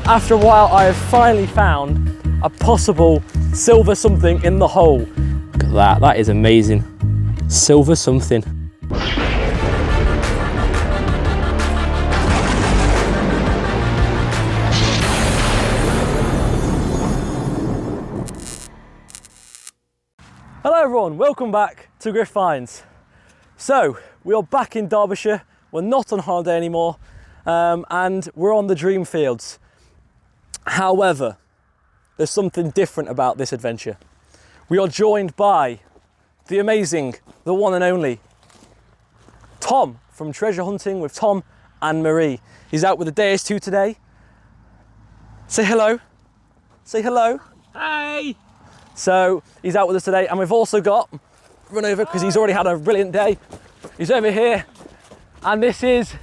After a while, I have finally found a possible silver something in the hole. Look at that is amazing. Silver something. Hello everyone, welcome back to GRIF-FINds. So, we are back in Derbyshire, we're not on holiday anymore, and we're on the dream fields. However, there's something different about this adventure. We are joined by the amazing, the one and only, Tom from Treasure Hunting with Tom and Marie. He's out with the Deus 2 today. Say hello. Say hello. Hey! So he's out with us today, and we've also got, run over because he's already had a brilliant day. He's over here, and this is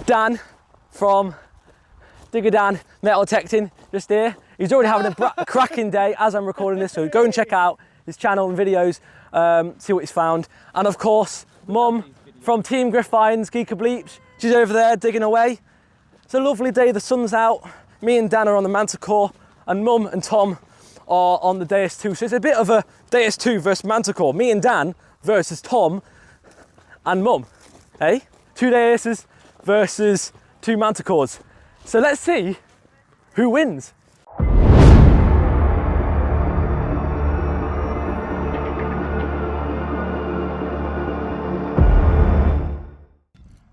Dan from Digger Dan Metaldetecting, just here. He's already having a cracking day as I'm recording this, so go and check out his channel and videos, see what he's found. And of course, Mum from Team GRIF-FINds, Geeker Bleeps, she's over there digging away. It's a lovely day, the sun's out. Me and Dan are on the Manticore, and Mum and Tom are on the Deus 2. So it's a bit of a Deus 2 versus Manticore. Me and Dan versus Tom and Mum. Hey? 2 Deuses versus 2 Manticores. So let's see who wins.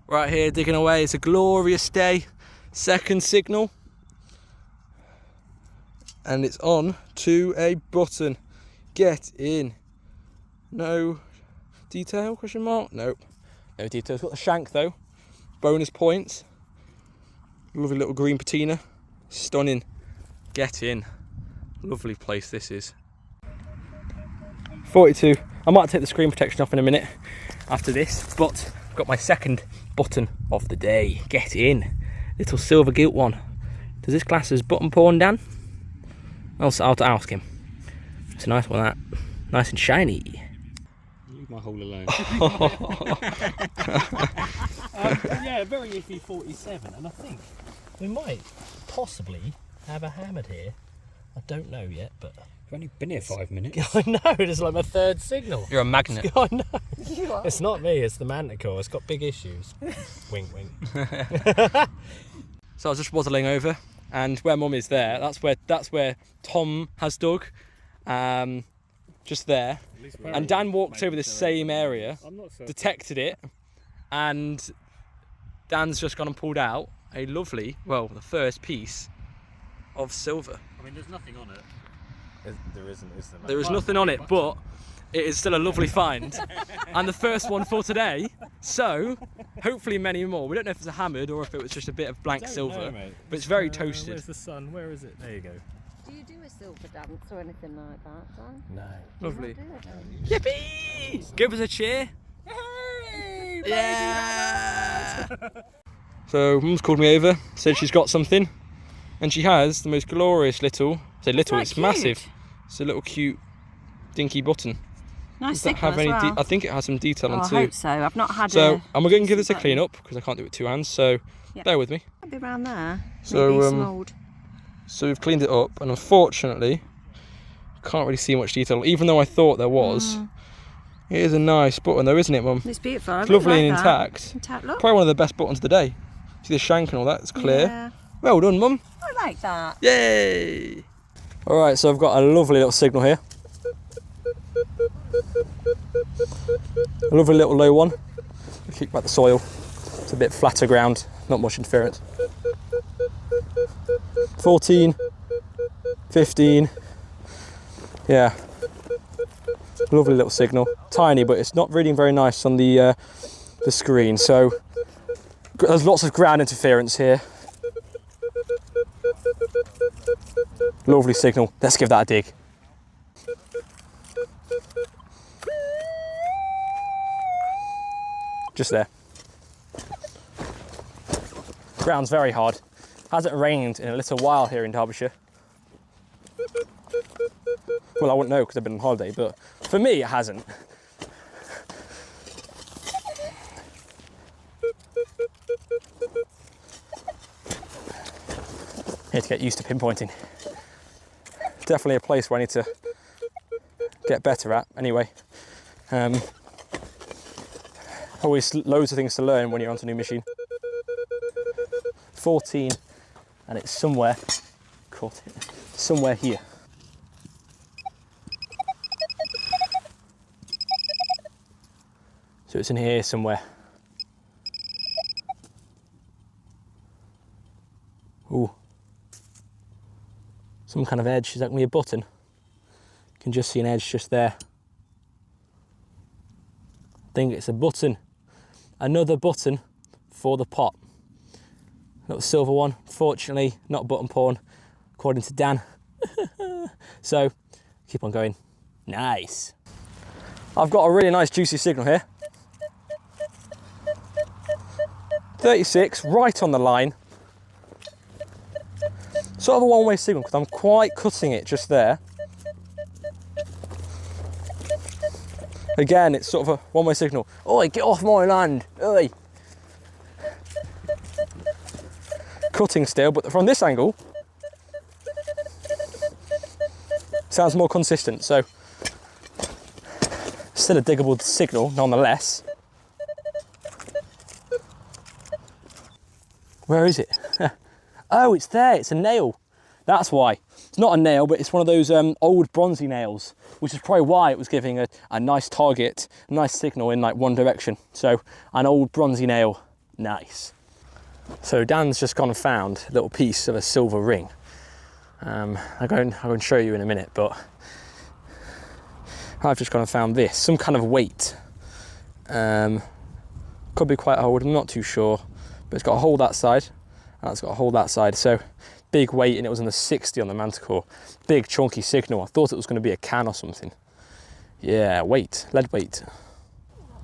Right here digging away, it's a glorious day. Second signal. And it's on to a button. Get in. No detail, question mark? Nope. No details. Got the shank though. Bonus points. Lovely little green patina. Stunning. Get in. Lovely place this is. 42. I might take the screen protection off in a minute after this, but I've got my second button of the day. Get in. Little silver gilt one. Does this class as button porn, Dan? I'll ask him. It's a nice one, that. Nice and shiny. Leave my hole alone. Yeah, very iffy 47, and I think we might possibly have a hammered here. I don't know yet, but I've only been here 5 minutes. I know, it's like my third signal. You're a magnet. I know. It's not me, it's the Manticore. It's got big issues. Wink, wink. So I was just waddling over, and where Mum is there, that's where Tom has dug, just there. And Dan walked over the same area, detected it, and Dan's just gone and pulled out a lovely, well, the first piece of silver. I mean, there's nothing on it. There isn't, is there? There is nothing on it, but it is still a lovely find, and the first one for today. So, hopefully many more. We don't know if it's a hammered or if it was just a bit of blank silver, but it's very toasted. Where's the sun? Where is it? There you go. Do you do a silver dance or anything like that, Dan? No. Lovely. Do Yippee! Give us a cheer. Hey! Yeah! So, Mum's called me over, said she's got something, and she has the most glorious little, I say little, it's massive. It's a little cute, dinky button. Nice Does that have any I think it has some detail on too. I hope so. I've not had So, I'm going to give this a clean up because I can't do it with 2 hands, so bear with me. Might be around there. So, maybe some old. So we've cleaned it up, and unfortunately, can't really see much detail, even though I thought there was. It is a nice button though, isn't it, Mum? It's beautiful. It's lovely and intact. Look. Probably one of the best buttons of the day. See the shank and all that, it's clear. Yeah. Well done, Mum. I like that. Yay! Alright, so I've got a lovely little signal here. A lovely little low one. Kick back the soil. It's a bit flatter ground, not much interference. 14, 15, yeah, lovely little signal. Tiny, but it's not reading very nice on the screen, so there's lots of ground interference here. Lovely signal. Let's give that a dig. Just there. Ground's very hard. Hasn't rained in a little while here in Derbyshire. Well, I wouldn't know because I've been on holiday, but for me it hasn't. need to get used to pinpointing. Definitely a place where I need to get better at anyway. Always loads of things to learn when you're onto a new machine. 14, and it's somewhere, caught it, somewhere here. So it's in here somewhere. Ooh. Some kind of edge. Is that going to be a button? You can just see an edge just there. I think it's a button. Another button for the pot. Little silver one. Fortunately, not button porn, according to Dan. So, keep on going. Nice. I've got a really nice juicy signal here. 36, right on the line. Sort of a one-way signal because I'm quite cutting it just there. Again, it's sort of a one-way signal. Oi, get off my land, oi. Cutting still, but from this angle, sounds more consistent, so still a diggable signal nonetheless. Where is it? Oh, it's there, it's a nail. That's why. It's not a nail, but it's one of those old bronzy nails, which is probably why it was giving a nice target, a nice signal in like one direction. So an old bronzy nail, nice. So Dan's just gone and found a little piece of a silver ring. I'm going to show you in a minute, but I've just gone and found this, some kind of weight. Could be quite old, I'm not too sure, but it's got a hole that side, and it's got a hole that side. So big weight, and it was in the 60 on the Manticore. Big chunky signal. I thought it was going to be a can or something. Yeah, weight, lead weight.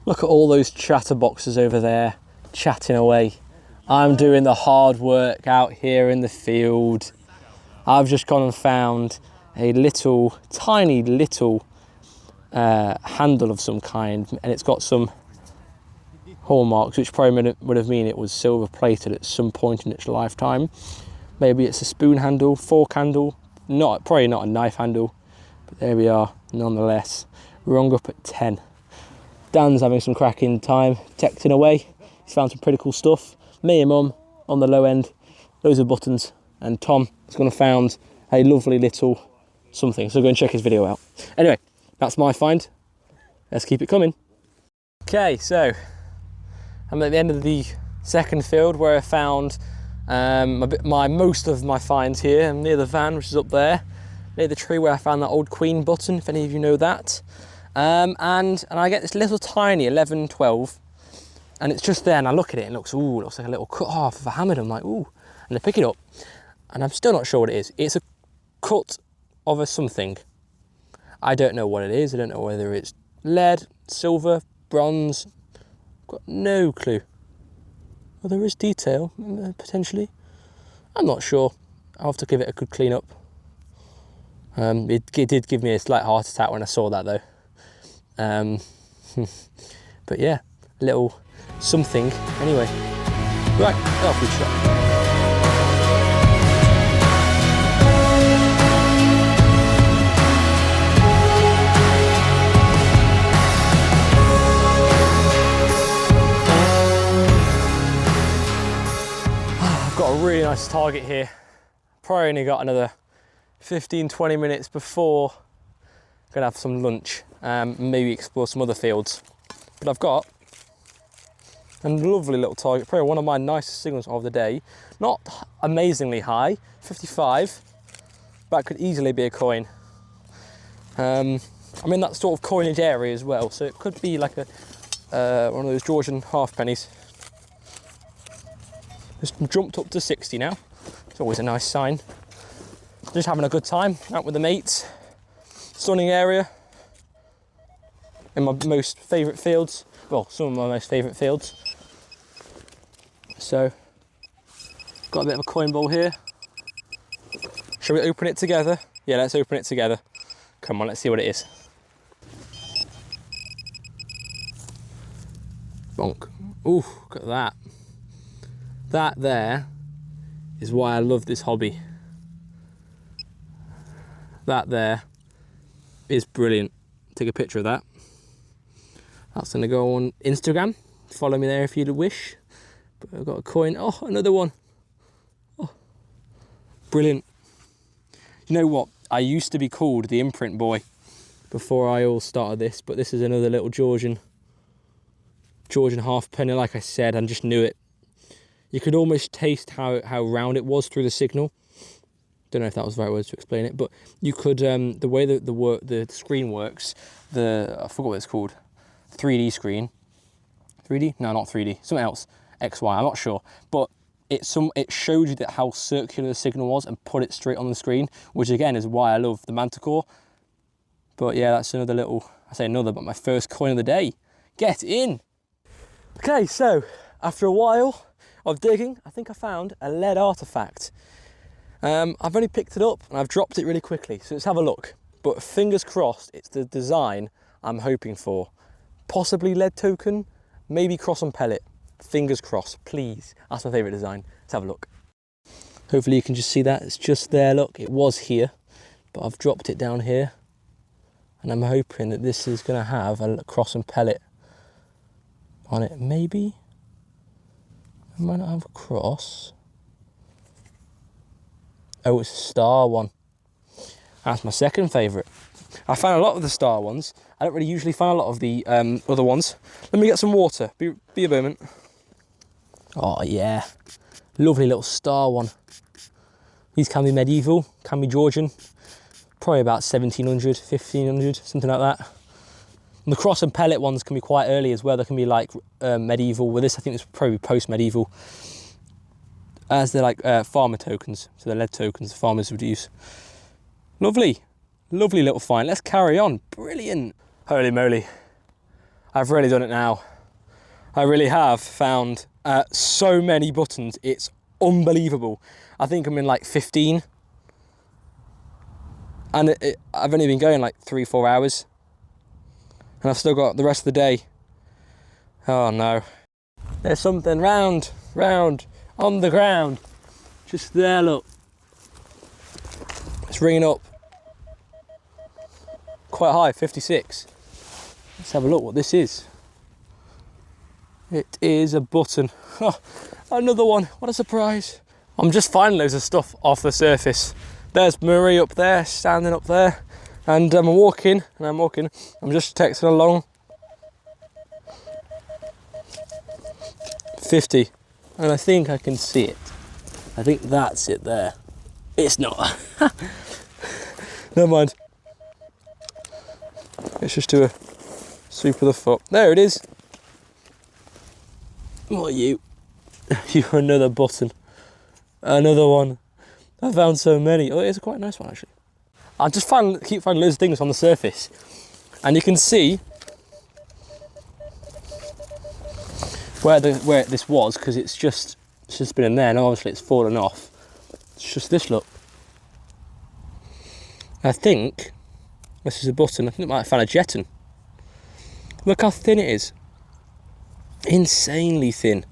Look at all those chatterboxes over there, chatting away. I'm doing the hard work out here in the field. I've just gone and found a little, tiny little handle of some kind, and it's got some hallmarks, which probably would have mean it was silver plated at some point in its lifetime. Maybe it's a spoon handle, fork handle, probably not a knife handle, but there we are nonetheless. Rung up at 10. Dan's having some cracking time, detecting away. He's found some pretty cool stuff. Me and Mum on the low end, loads of buttons, and Tom has gone and found a lovely little something, so go and check his video out. Anyway, that's my find. Let's keep it coming. Okay, so I'm at the end of the second field where I found most of my finds here. I'm near the van, which is up there, near the tree where I found that old Queen button, if any of you know that. And I get this little tiny 11, 12, and it's just there, and I look at it and it looks like a little cut half of a hammer. I'm like, ooh, and I pick it up, and I'm still not sure what it is. It's a cut of a something. I don't know what it is. I don't know whether it's lead, silver, bronze. Got no clue. Well, there is detail, potentially. I'm not sure. I'll have to give it a good clean up. It did give me a slight heart attack when I saw that though. But yeah, a little something. Anyway, right, off we shot. Got a really nice target here. Probably only got another 15-20 minutes before I'm gonna have some lunch, maybe explore some other fields. But I've got a lovely little target, probably one of my nicest signals of the day. Not amazingly high, 55, but could easily be a coin. I'm in that sort of coinage area as well, so it could be like a one of those Georgian halfpennies. Just jumped up to 60 now. It's always a nice sign. Just having a good time out with the mates. Stunning area. In my most favourite fields. Well, some of my most favourite fields. So, got a bit of a coin bowl here. Shall we open it together? Yeah, let's open it together. Come on, let's see what it is. Bonk. Ooh, look at that. That there is why I love this hobby. That there is brilliant. Take a picture of that. That's gonna go on Instagram. Follow me there if you'd wish. But I've got a coin. Oh, another one. Oh, brilliant. You know what? I used to be called the imprint boy before I all started this, but this is another little Georgian halfpenny. Like I said, I just knew it. You could almost taste how round it was through the signal. Don't know if that was the right word to explain it, but you could, the way the screen works, I forgot what it's called, 3D screen. 3D? No, not 3D, something else. XY, I'm not sure. But it showed you how circular the signal was and put it straight on the screen, which again is why I love the Manticore. But yeah, that's another little, I say another, but my first coin of the day. Get in! Okay, so after a while of digging, I think I found a lead artifact. I've only picked it up and I've dropped it really quickly, so let's have a look. But fingers crossed, it's the design I'm hoping for. Possibly lead token, maybe cross and pellet. Fingers crossed, please. That's my favourite design. Let's have a look. Hopefully you can just see that. It's just there, look. It was here, but I've dropped it down here. And I'm hoping that this is going to have a cross and pellet on it. Maybe. It might not have a cross. Oh, it's a star one. That's my second favourite. I found a lot of the star ones. I don't really usually find a lot of the other ones. Let me get some water. Be a moment. Oh yeah, lovely little star one. These can be medieval, can be Georgian. Probably about 1700, 1500, something like that. And the cross and pellet ones can be quite early as well. They can be like medieval. With this, I think it's probably post-medieval. As they're like farmer tokens, so they're lead tokens the farmers would use. Lovely, lovely little find. Let's carry on. Brilliant. Holy moly, I've really done it now. I really have found so many buttons. It's unbelievable. I think I'm in like 15. And I've only been going like 3-4 hours. And I've still got the rest of the day. Oh no. There's something round on the ground. Just there, look. It's ringing up. Quite high, 56. Let's have a look what this is. It is a button. Oh, another one, what a surprise. I'm just finding loads of stuff off the surface. There's Murray up there, standing up there. And I'm walking. I'm just texting along. 50. And I think I can see it. I think that's it there. It's not. Never mind. Let's just do a sweep of the foot. There it is. What are you? You're another button. Another one. I found so many. Oh, it's quite a nice one actually. I just keep finding loads of things on the surface. And you can see where this was, because it's just been in there, and obviously it's fallen off. It's just this, look. I think this is a button. I think it might have found a jeton. Look how thin it is. Insanely thin.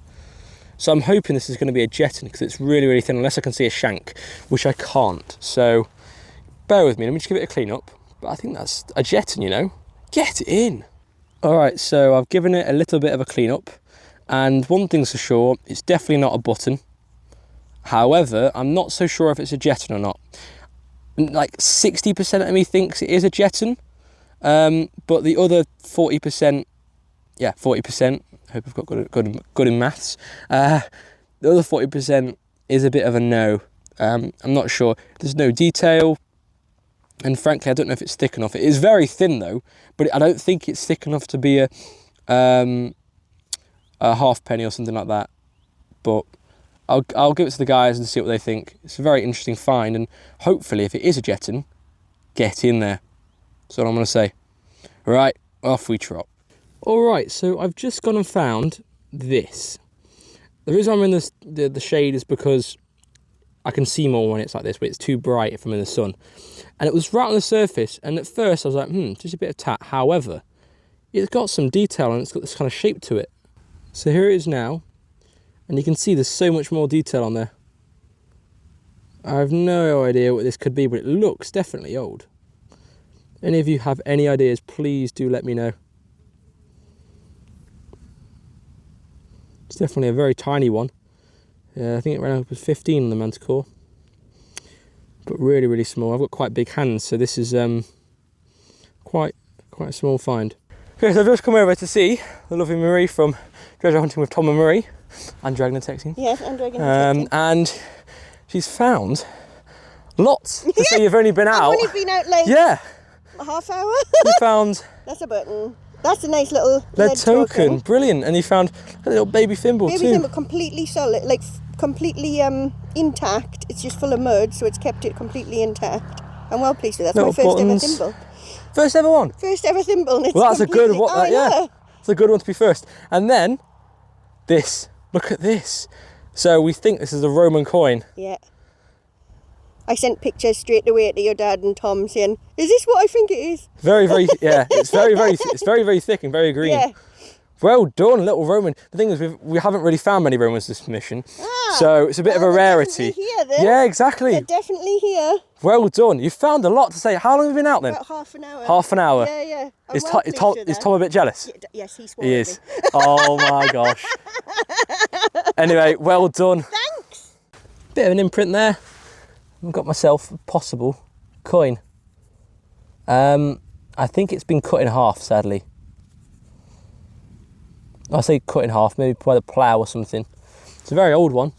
So I'm hoping this is going to be a jeton, because it's really, really thin, unless I can see a shank, which I can't. So bear with me, let me just give it a clean up. But I think that's a jeton, you know. Get in. All right, so I've given it a little bit of a clean up. And one thing's for sure, it's definitely not a button. However, I'm not so sure if it's a jeton or not. Like 60% of me thinks it is a jeton. But the other 40%, yeah, 40%, I hope I've got good in maths. The other 40% is a bit of a no. I'm not sure. There's no detail. And frankly, I don't know if it's thick enough. It is very thin though, but I don't think it's thick enough to be a halfpenny or something like that. But I'll give it to the guys and see what they think. It's a very interesting find, and hopefully if it is a jeton, get in there. That's all I'm going to say. Right, off we trot. All right, so I've just gone and found this. The reason I'm in the shade is because I can see more when it's like this, but it's too bright if I'm in the sun. And it was right on the surface, and at first I was like, just a bit of tat. However, it's got some detail and it's got this kind of shape to it. So here it is now, and you can see there's so much more detail on there. I have no idea what this could be, but it looks definitely old. Any of you have any ideas, please do let me know. It's definitely a very tiny one. I think it ran up with 15 on the Manticore. But really, really small. I've got quite big hands, so this is quite a small find. Okay, so I've just come over to see the lovely Marie from Treasure Hunting with Tom and Marie, and Dragon Detecting. Yes, and Dragon Detecting. And she's found lots. To say you've only been out. I've only been out like a half hour. You found... That's a button. That's a nice little lead token. Brilliant. And you found a little baby thimble too. Baby thimble, completely solid, like completely intact. It's just full of mud, so it's kept it completely intact. I'm well pleased with that. That's my first ever thimble. First ever one? First ever thimble. And it's well, that's a good one. Yeah. It's a good one to be first. And then this. Look at this. So we think this is a Roman coin. Yeah. I sent pictures straight away to your dad and Tom saying, "Is this what I think it is?" Very, very, yeah. It's very thick and very green. Yeah. Well done, little Roman. The thing is, we haven't really found many Romans this mission, so it's a bit of a rarity. Here, then. Yeah, exactly. They're definitely here. Well done. You found a lot to say. How long have you been out then? About half an hour. Half an hour. Yeah, yeah. Is Tom a bit jealous? Yes, he's swallowed. He is. Oh my gosh. Anyway, well done. Thanks. Bit of an imprint there. I've got myself a possible coin. I think it's been cut in half, sadly. I say cut in half, maybe by the plough or something. It's a very old one,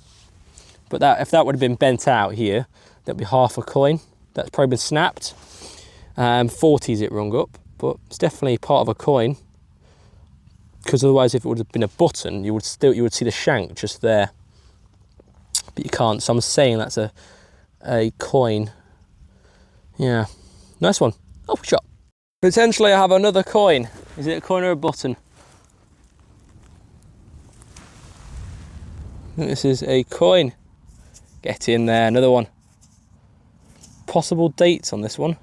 but if that would have been bent out here, that'd be half a coin. That's probably been snapped. 40's it rung up, but it's definitely part of a coin. Because otherwise, if it would have been a button, you would see the shank just there. But you can't. So I'm saying that's a coin. Yeah, nice one. Oh, shot. Potentially, I have another coin. Is it a coin or a button? I think this is a coin. Get in there, another one. Possible dates on this one.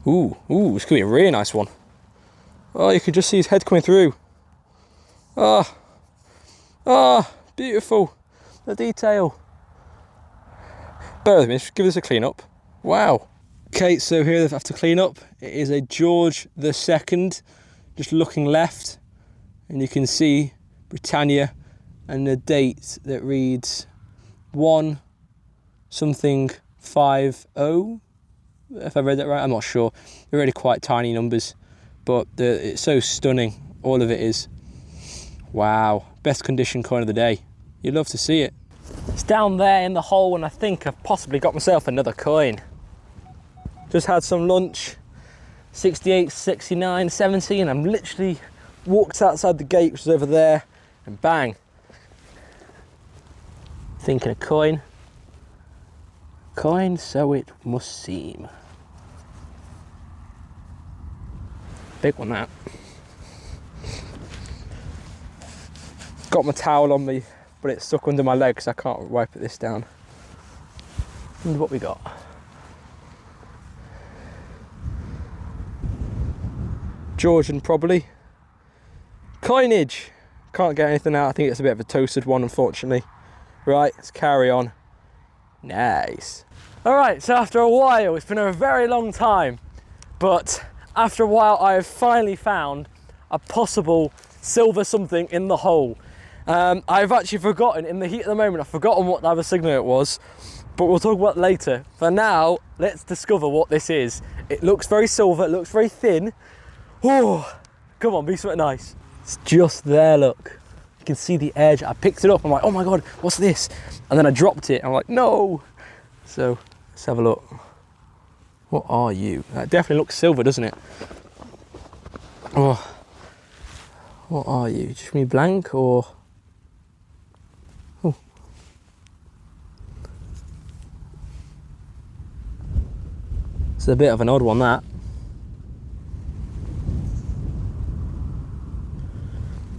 Ooh, this could be a really nice one. Oh, you can just see his head coming through. Beautiful. The detail. Bear with me, just give this a clean up. Wow. Okay, so here they have to clean up. It is a George II, just looking left, and you can see Britannia and the date that reads 1 something 50. If I read that right, I'm not sure. They're really quite tiny numbers, but it's so stunning. All of it is. Wow, best condition coin of the day. You'd love to see it. It's down there in the hole, and I think I've possibly got myself another coin. Just had some lunch, 68, 69, 70, and I'm literally walked outside the gate, which is over there, and bang. Thinking a coin. Coin, so it must seem. Big one, that. Got my towel on me, but it's stuck under my leg, so I can't wipe this down. And what we got? Georgian, probably. Coinage. Can't get anything out. I think it's a bit of a toasted one, unfortunately. Right, let's carry on. Nice. All right, so after a while, it's been a very long time, but after a while, I have finally found a possible silver something in the hole. I've actually forgotten, in the heat of the moment, I've forgotten what type of signal it was, but we'll talk about it later. For now, let's discover what this is. It looks very silver, it looks very thin. Oh, come on, be something nice. It's just there, look. You can see the edge. I picked it up, I'm like, oh my God, what's this? And then I dropped it, I'm like, no. So, let's have a look. What are you? That definitely looks silver, doesn't it? Oh, what are you? Just me blank or? Oh. It's a bit of an odd one, that.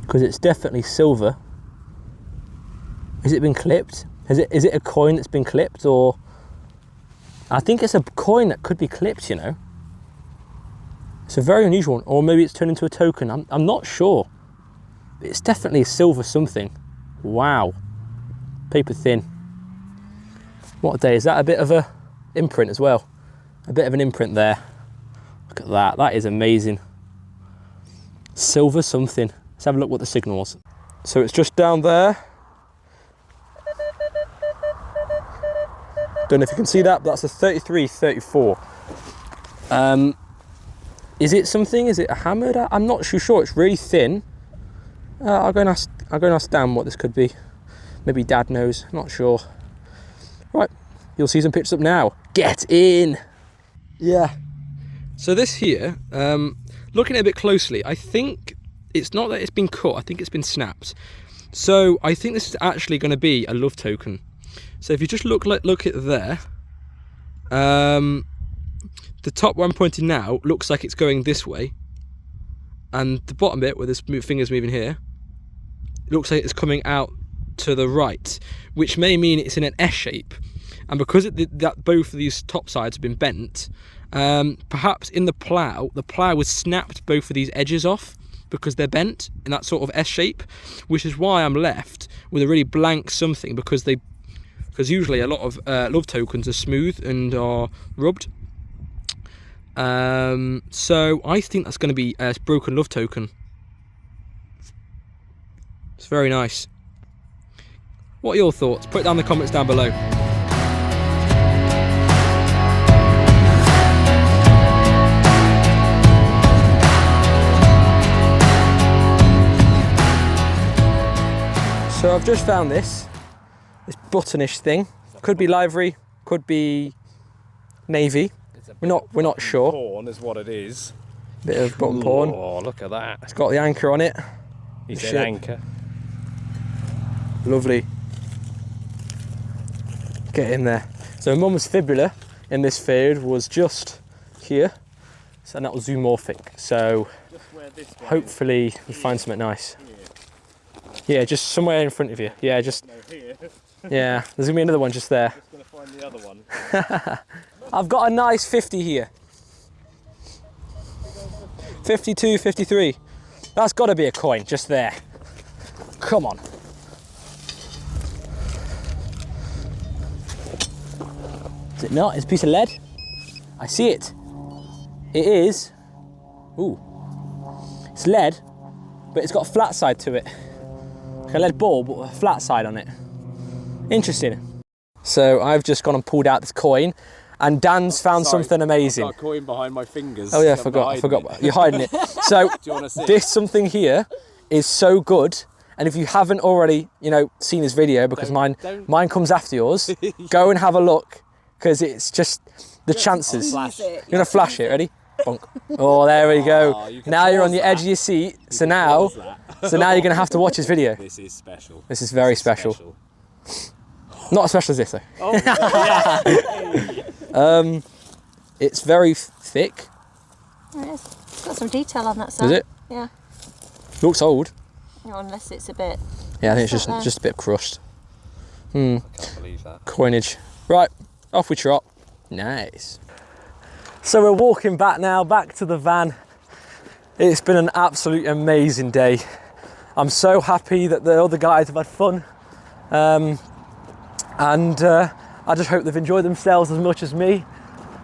Because it's definitely silver. Has it been clipped? Is it a coin that's been clipped, or? I think it's a coin that could be clipped, you know. It's a very unusual one, or maybe it's turned into a token. I'm not sure. It's definitely a silver something. Wow. Paper thin. What a day. Is that a bit of a imprint as well? A bit of an imprint there. Look at that. That is amazing. Silver something. Let's have a look what the signal was. So it's just down there. Don't know if you can see that, but that's a 33-34. Is it something? Is it a hammered? I'm not too sure. It's really thin. I'll go and ask Dan what this could be. Maybe Dad knows. Not sure. Right, you'll see some pictures up now. Get in. Yeah. So this here, looking at it a bit closely, I think it's not that it's been cut. I think it's been snapped. So I think this is actually going to be a love token. So if you just look at there, the top where I'm pointing now looks like it's going this way, and the bottom bit where this finger's moving here, it looks like it's coming out to the right, which may mean it's in an S shape. And because that both of these top sides have been bent, perhaps in the plough was snapped both of these edges off because they're bent in that sort of S shape, which is why I'm left with a really blank something, because usually a lot of love tokens are smooth and are rubbed. So I think that's going to be a broken love token. It's very nice. What are your thoughts? Put it down in the comments down below. So I've just found this buttonish thing. Could be livery, could be navy. We're not sure. Pawn is what it is. Bit of button pawn. Oh, look at that. It's got the anchor on it. He said anchor. Lovely. Get in there. So mum's fibula in this field was just here, so that was zoomorphic. So hopefully we find something nice. Yeah, just somewhere in front of you. Yeah, just. No, here. Yeah, there's gonna be another one just there. Just gonna find the other one. I've got a nice 50 here. 52, 53. That's got to be a coin just there. Come on. Is it not? It's a piece of lead. I see it. It is. Ooh. It's lead, but it's got a flat side to it. Like a lead ball, but with a flat side on it. Interesting. So I've just gone and pulled out this coin, and Dan's found something amazing. I've got a coin behind my fingers. Oh yeah, I forgot. You're hiding it. So this something here is so good, and if you haven't already, seen this video, because mine comes after yours, go and have a look, because it's just the chances. You're gonna flash it. Ready? Bonk. Oh, there we go. Now you're on the edge of your seat. So now you're gonna have to watch this video. This is special. This is very special. Not as special as this though. Oh, it's very thick. It is. It's got some detail on that side. Is it? Yeah. Looks old. No, unless it's a bit. Yeah, I think it's just a bit crushed. I can't believe that. Coinage. Right, off we trot. Nice. So we're walking back now, back to the van. It's been an absolute amazing day. I'm so happy that the other guys have had fun. And I just hope they've enjoyed themselves as much as me,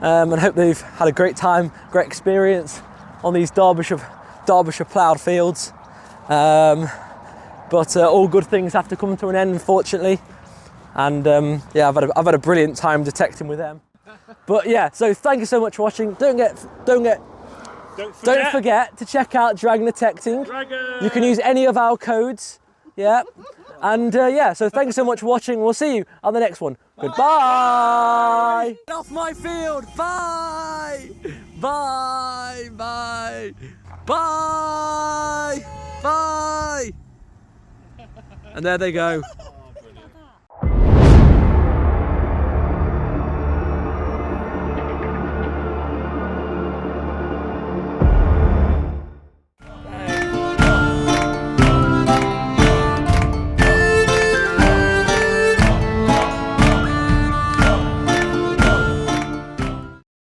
and hope they've had a great time, great experience on these Derbyshire ploughed fields. But all good things have to come to an end, unfortunately. And yeah, I've had a brilliant time detecting with them. But yeah, so thank you so much for watching. Don't forget to check out Dragon Detecting. You can use any of our codes. Yeah. And yeah, so thank you so much for watching. We'll see you on the next one. Goodbye. Get off my field. Bye. Bye. Bye. Bye. Bye. And there they go.